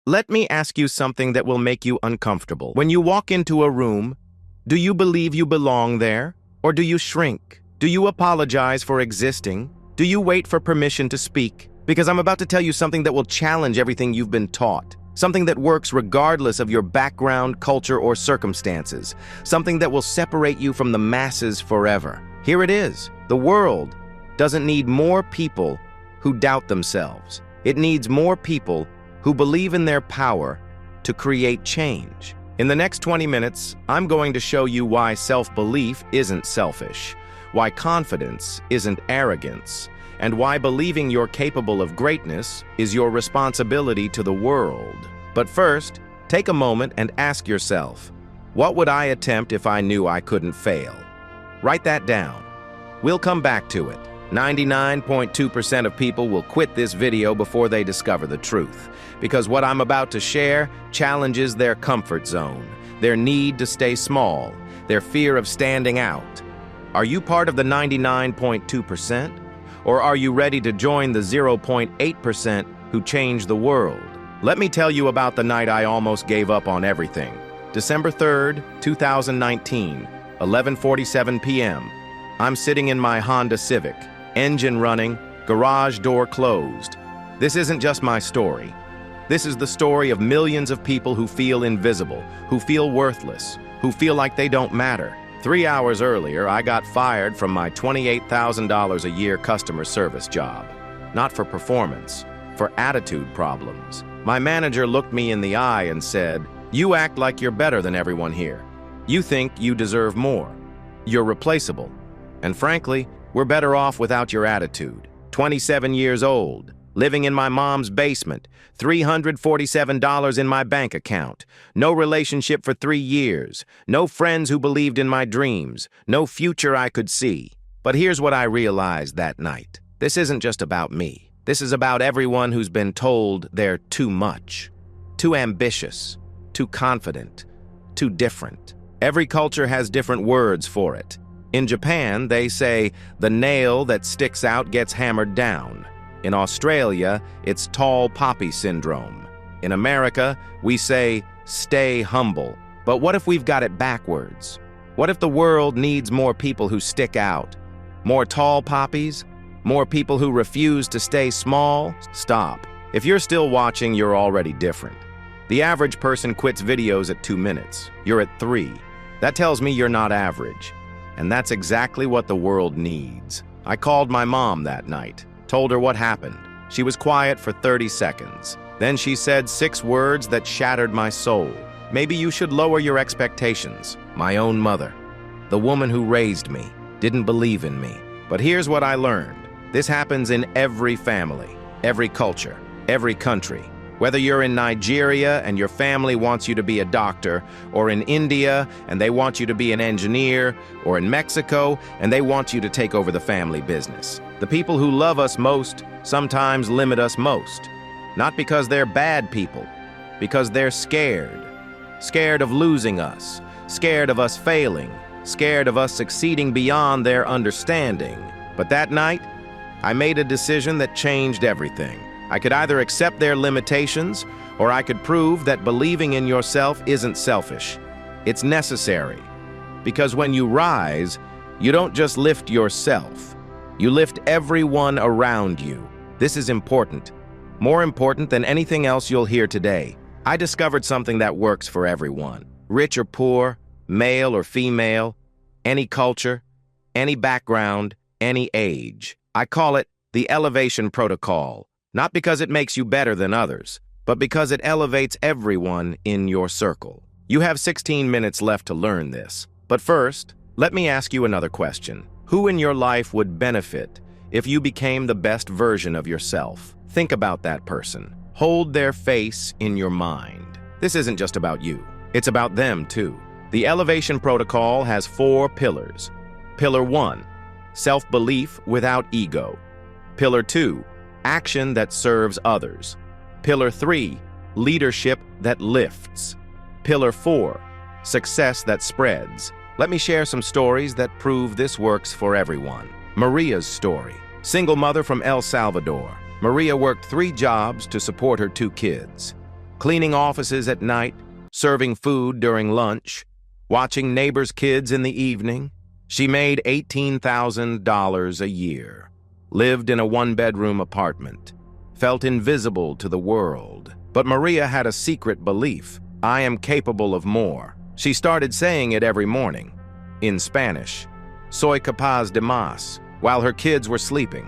Let me ask you something that will make you uncomfortable. When you walk into a room, do you believe you belong there? Or do you shrink? Do you apologize for existing? Do you wait for permission to speak? Because I'm about to tell you something that will challenge everything you've been taught. Something that works regardless of your background, culture, or circumstances. Something that will separate you from the masses forever. Here it is. The world doesn't need more people who doubt themselves. It needs more people who believe in their power to create change. In the next 20 minutes, I'm going to show you why self-belief isn't selfish, why confidence isn't arrogance, and why believing you're capable of greatness is your responsibility to the world. But first, take a moment and ask yourself, what would I attempt if I knew I couldn't fail? Write that down. We'll come back to it. 99.2% of people will quit this video before they discover the truth, because what I'm about to share challenges their comfort zone, their need to stay small, their fear of standing out. Are you part of the 99.2%? Or are you ready to join the 0.8% who change the world? Let me tell you about the night I almost gave up on everything. December 3rd, 2019, 11:47 p.m. I'm sitting in my Honda Civic, engine running, garage door closed. This isn't just my story. This is the story of millions of people who feel invisible, who feel worthless, who feel like they don't matter. 3 hours earlier, I got fired from my $28,000 a year customer service job. Not for performance, for attitude problems. My manager looked me in the eye and said, "You act like you're better than everyone here. You think you deserve more. You're replaceable. And frankly, we're better off without your attitude." 27 years old, living in my mom's basement, $347 in my bank account, no relationship for 3 years, no friends who believed in my dreams, no future I could see. But here's what I realized that night. This isn't just about me. This is about everyone who's been told they're too much, too ambitious, too confident, too different. Every culture has different words for it. In Japan, they say, "The nail that sticks out gets hammered down." In Australia, it's tall poppy syndrome. In America, we say, "Stay humble." But what if we've got it backwards? What if the world needs more people who stick out? More tall poppies? More people who refuse to stay small? Stop. If you're still watching, you're already different. The average person quits videos at 2 minutes. You're at 3. That tells me you're not average. And that's exactly what the world needs. I called my mom that night, told her what happened. She was quiet for 30 seconds. Then she said 6 words that shattered my soul. "Maybe you should lower your expectations." My own mother, the woman who raised me, didn't believe in me. But here's what I learned. This happens in every family, every culture, every country. Whether you're in Nigeria and your family wants you to be a doctor, or in India and they want you to be an engineer, or in Mexico and they want you to take over the family business. The people who love us most sometimes limit us most. Not because they're bad people, because they're scared. Scared of losing us, scared of us failing, scared of us succeeding beyond their understanding. But that night, I made a decision that changed everything. I could either accept their limitations, or I could prove that believing in yourself isn't selfish. It's necessary. Because when you rise, you don't just lift yourself. You lift everyone around you. This is important. More important than anything else you'll hear today. I discovered something that works for everyone. Rich or poor, male or female, any culture, any background, any age. I call it the elevation protocol. Not because it makes you better than others, but because it elevates everyone in your circle. You have 16 minutes left to learn this. But first, let me ask you another question. Who in your life would benefit if you became the best version of yourself? Think about that person. Hold their face in your mind. This isn't just about you. It's about them too. The elevation protocol has 4 pillars. Pillar 1, self-belief without ego. Pillar 2, action that serves others. Pillar 3, leadership that lifts. Pillar 4, success that spreads. Let me share some stories that prove this works for everyone. Maria's story. Single mother from El Salvador. Maria worked 3 jobs to support her 2 kids. cleaning offices at night, serving food during lunch, watching neighbors' kids in the evening. She made $18,000 a year, lived in a one-bedroom apartment, felt invisible to the world. But Maria had a secret belief: I am capable of more. She started saying it every morning, in Spanish, soy capaz de más, while her kids were sleeping,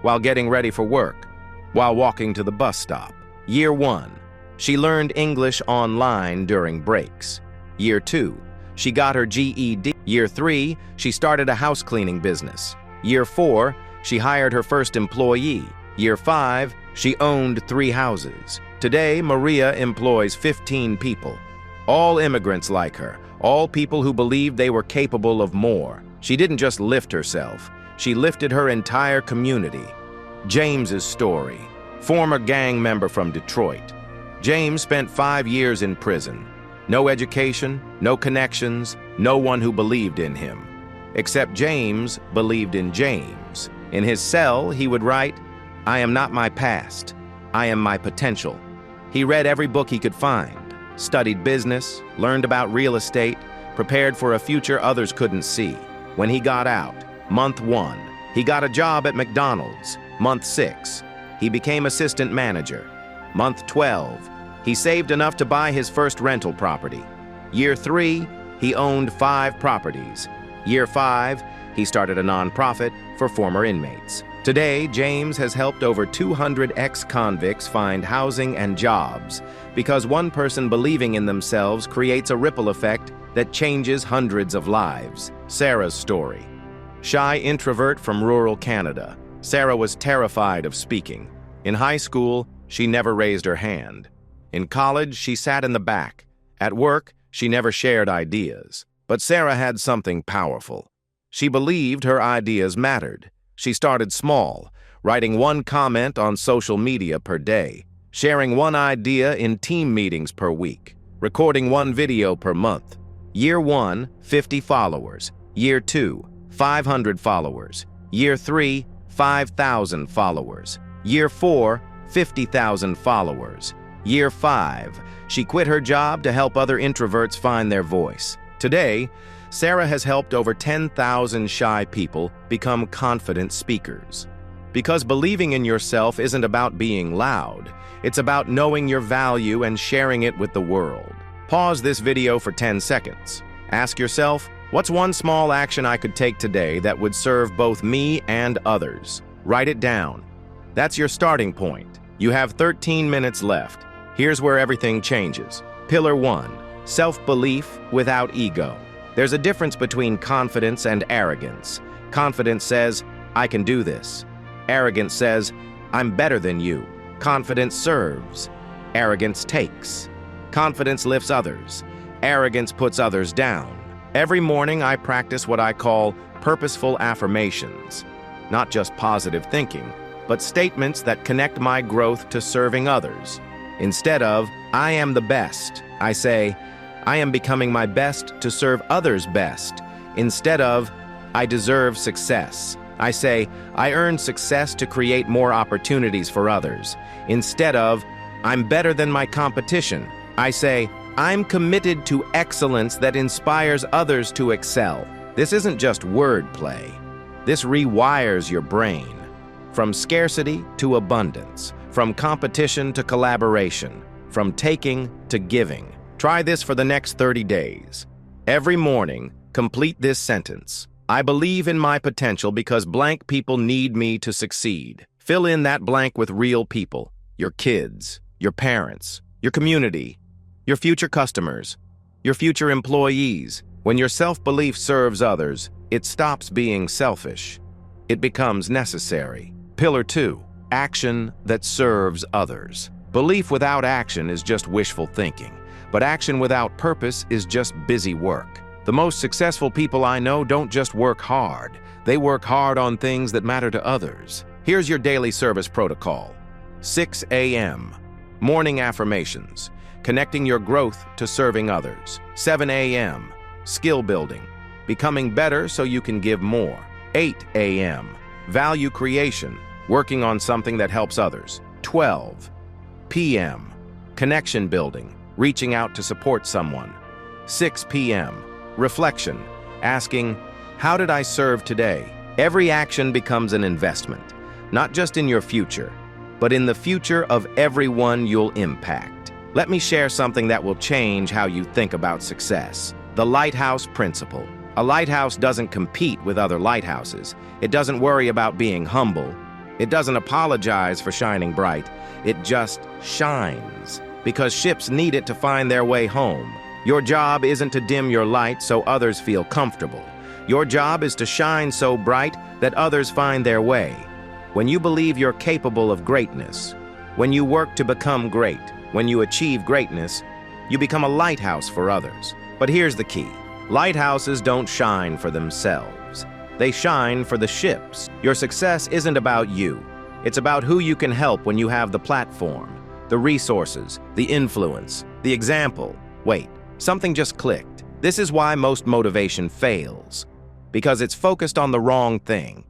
while getting ready for work, while walking to the bus stop. Year 1, she learned English online during breaks. Year 2, she got her GED. Year 3, she started a house cleaning business. Year 4, she hired her first employee. Year 5, she owned 3 houses. Today, Maria employs 15 people, all immigrants like her, all people who believed they were capable of more. She didn't just lift herself, she lifted her entire community. James's story. Former gang member from Detroit. James spent 5 years in prison. No education, no connections, no one who believed in him. Except James believed in James. In his cell, he would write, "I am not my past, I am my potential." He read every book he could find, studied business, learned about real estate, prepared for a future others couldn't see. When he got out, month 1, he got a job at McDonald's. Month 6, he became assistant manager. Month 12, he saved enough to buy his first rental property. Year 3, he owned 5 properties. Year 5, he started a nonprofit for former inmates. Today, James has helped over 200 ex-convicts find housing and jobs because one person believing in themselves creates a ripple effect that changes hundreds of lives. Sarah's story. Shy introvert from rural Canada, Sarah was terrified of speaking. In high school, she never raised her hand. In college, she sat in the back. At work, she never shared ideas. But Sarah had something powerful. She believed her ideas mattered. She started small, writing 1 comment on social media per day, sharing 1 idea in team meetings per week, recording 1 video per month. Year 1, 50 followers. Year 2, 500 followers. Year 3, 5,000 followers. Year 4, 50,000 followers. Year 5, she quit her job to help other introverts find their voice. Today, Sarah has helped over 10,000 shy people become confident speakers. Because believing in yourself isn't about being loud, it's about knowing your value and sharing it with the world. Pause this video for 10 seconds. Ask yourself, what's one small action I could take today that would serve both me and others? Write it down. That's your starting point. You have 13 minutes left. Here's where everything changes. Pillar 1, self-belief without ego. There's a difference between confidence and arrogance. Confidence says, I can do this. Arrogance says, I'm better than you. Confidence serves. Arrogance takes. Confidence lifts others. Arrogance puts others down. Every morning I practice what I call purposeful affirmations. Not just positive thinking, but statements that connect my growth to serving others. Instead of, I am the best, I say, I am becoming my best to serve others best. Instead of, I deserve success, I say, I earn success to create more opportunities for others. Instead of, I'm better than my competition, I say, I'm committed to excellence that inspires others to excel. This isn't just wordplay. This rewires your brain. From scarcity to abundance, from competition to collaboration, from taking to giving. Try this for the next 30 days. Every morning, complete this sentence. I believe in my potential because blank people need me to succeed. Fill in that blank with real people, your kids, your parents, your community, your future customers, your future employees. When your self-belief serves others, it stops being selfish. It becomes necessary. Pillar 2, action that serves others. Belief without action is just wishful thinking. But action without purpose is just busy work. The most successful people I know don't just work hard. They work hard on things that matter to others. Here's your daily service protocol. 6 a.m. Morning affirmations, connecting your growth to serving others. 7 a.m. Skill building, becoming better so you can give more. 8 a.m. Value creation, working on something that helps others. 12 p.m. connection building, reaching out to support someone. 6 p.m., reflection, asking, how did I serve today? Every action becomes an investment, not just in your future, but in the future of everyone you'll impact. Let me share something that will change how you think about success. The lighthouse principle. A lighthouse doesn't compete with other lighthouses. It doesn't worry about being humble. It doesn't apologize for shining bright. It just shines, because ships need it to find their way home. Your job isn't to dim your light so others feel comfortable. Your job is to shine so bright that others find their way. When you believe you're capable of greatness, when you work to become great, when you achieve greatness, you become a lighthouse for others. But here's the key. Lighthouses don't shine for themselves. They shine for the ships. Your success isn't about you. It's about who you can help when you have the platform, the resources, the influence, the example. Wait, something just clicked. This is why most motivation fails, because it's focused on the wrong thing.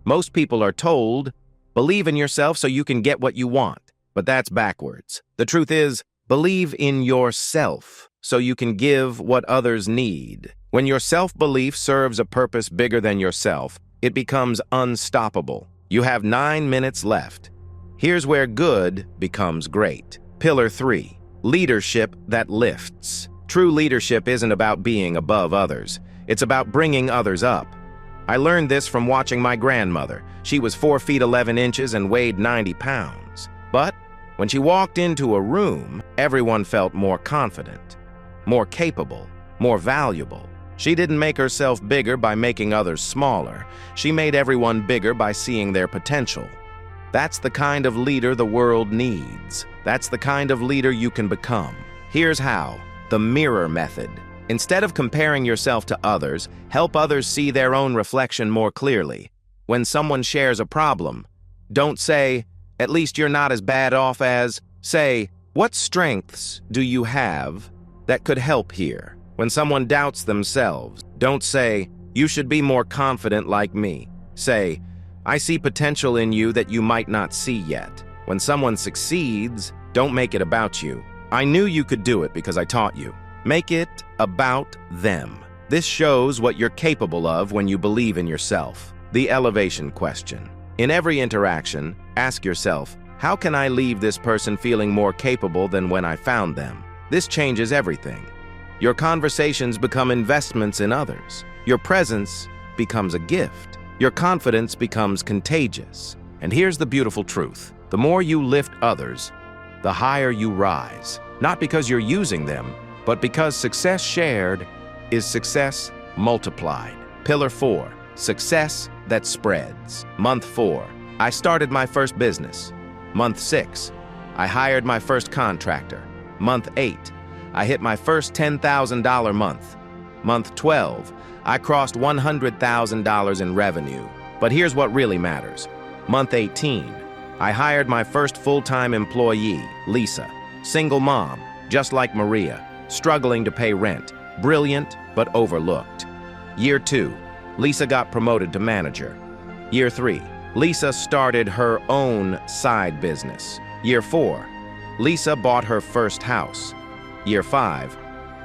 Most people are told, believe in yourself so you can get what you want, but that's backwards. The truth is, believe in yourself so you can give what others need. When your self-belief serves a purpose bigger than yourself, it becomes unstoppable. You have 9 minutes left. Here's where good becomes great. Pillar 3, leadership that lifts. True leadership isn't about being above others. It's about bringing others up. I learned this from watching my grandmother. She was 4 feet 11 inches and weighed 90 pounds. But when she walked into a room, everyone felt more confident, more capable, more valuable. She didn't make herself bigger by making others smaller. She made everyone bigger by seeing their potential. That's the kind of leader the world needs. That's the kind of leader you can become. Here's how. The mirror method. Instead of comparing yourself to others, help others see their own reflection more clearly. When someone shares a problem, don't say, at least you're not as bad off as, say, what strengths do you have that could help here? When someone doubts themselves, don't say, you should be more confident like me. Say, I see potential in you that you might not see yet. When someone succeeds, don't make it about you. I knew you could do it because I taught you. Make it about them. This shows what you're capable of when you believe in yourself. The elevation question. In every interaction, ask yourself, how can I leave this person feeling more capable than when I found them? This changes everything. Your conversations become investments in others. Your presence becomes a gift. Your confidence becomes contagious. And here's the beautiful truth. The more you lift others, the higher you rise. Not because you're using them, but because success shared is success multiplied. Pillar 4, success that spreads. Month 4, I started my first business. Month 6, I hired my first contractor. Month 8, I hit my first $10,000 month. Month 12, I crossed $100,000 in revenue. But here's what really matters. Month 18, I hired my first full-time employee, Lisa. Single mom, just like Maria, struggling to pay rent, brilliant but overlooked. Year 2, Lisa got promoted to manager. Year 3, Lisa started her own side business. Year 4, Lisa bought her first house. Year 5,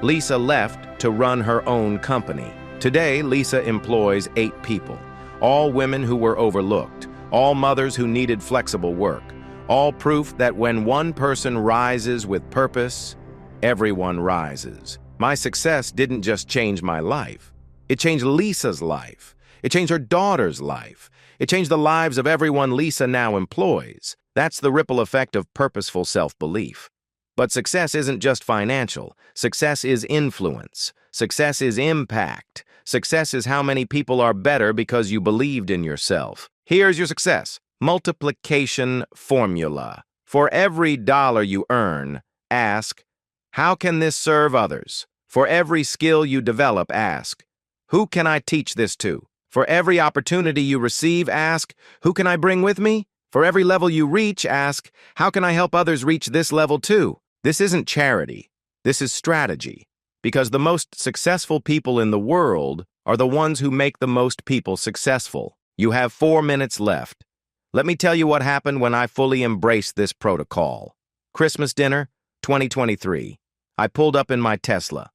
Lisa left to run her own company. Today, Lisa employs 8 people, all women who were overlooked, all mothers who needed flexible work, all proof that when one person rises with purpose, everyone rises. My success didn't just change my life. It changed Lisa's life. It changed her daughter's life. It changed the lives of everyone Lisa now employs. That's the ripple effect of purposeful self-belief. But success isn't just financial. Success is influence. Success is impact. Success is how many people are better because you believed in yourself. Here's your success. Multiplication formula. For every dollar you earn, ask, how can this serve others? For every skill you develop, ask, who can I teach this to? For every opportunity you receive, ask, who can I bring with me? For every level you reach, ask, how can I help others reach this level too? This isn't charity. This is strategy. Because the most successful people in the world are the ones who make the most people successful. You have 4 minutes left. Let me tell you what happened when I fully embraced this protocol. Christmas dinner, 2023. I pulled up in my Tesla,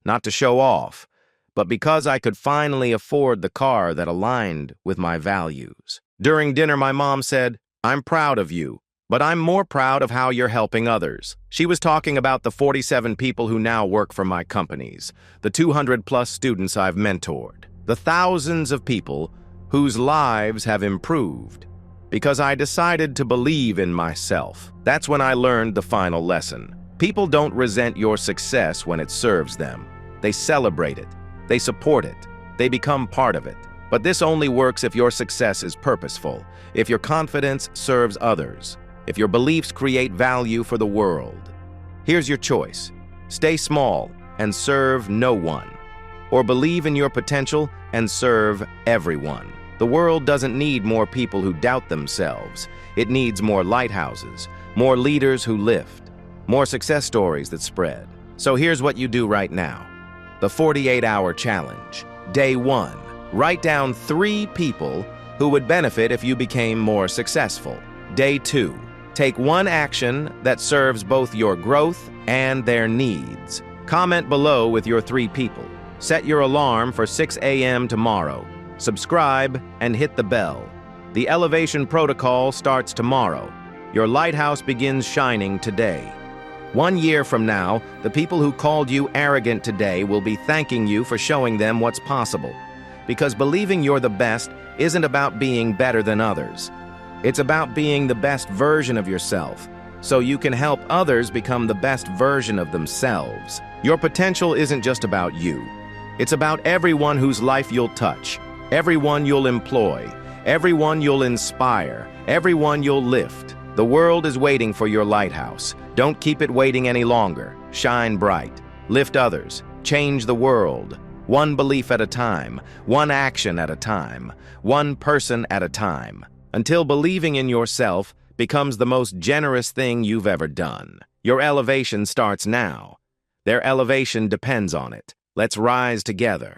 not to show off, but because I could finally afford the car that aligned with my values. During dinner, my mom said, "I'm proud of you, but I'm more proud of how you're helping others." She was talking about the 47 people who now work for my companies, the 200-plus students I've mentored, the thousands of people whose lives have improved because I decided to believe in myself. That's when I learned the final lesson. People don't resent your success when it serves them. They celebrate it. They support it. They become part of it. But this only works if your success is purposeful, if your confidence serves others, if your beliefs create value for the world. Here's your choice. Stay small and serve no one, or believe in your potential and serve everyone. The world doesn't need more people who doubt themselves. It needs more lighthouses, more leaders who lift, more success stories that spread. So here's what you do right now. The 48-hour challenge. Day 1. Write down 3 people who would benefit if you became more successful. Day 2. Take one action that serves both your growth and their needs. Comment below with your 3 people. Set your alarm for 6 a.m. tomorrow. Subscribe and hit the bell. The elevation protocol starts tomorrow. Your lighthouse begins shining today. 1 year from now, the people who called you arrogant today will be thanking you for showing them what's possible. Because believing you're the best isn't about being better than others. It's about being the best version of yourself, so you can help others become the best version of themselves. Your potential isn't just about you. It's about everyone whose life you'll touch, everyone you'll employ, everyone you'll inspire, everyone you'll lift. The world is waiting for your lighthouse. Don't keep it waiting any longer. Shine bright. Lift others. Change the world. One belief at a time. One action at a time. One person at a time. Until believing in yourself becomes the most generous thing you've ever done. Your elevation starts now. Their elevation depends on it. Let's rise together.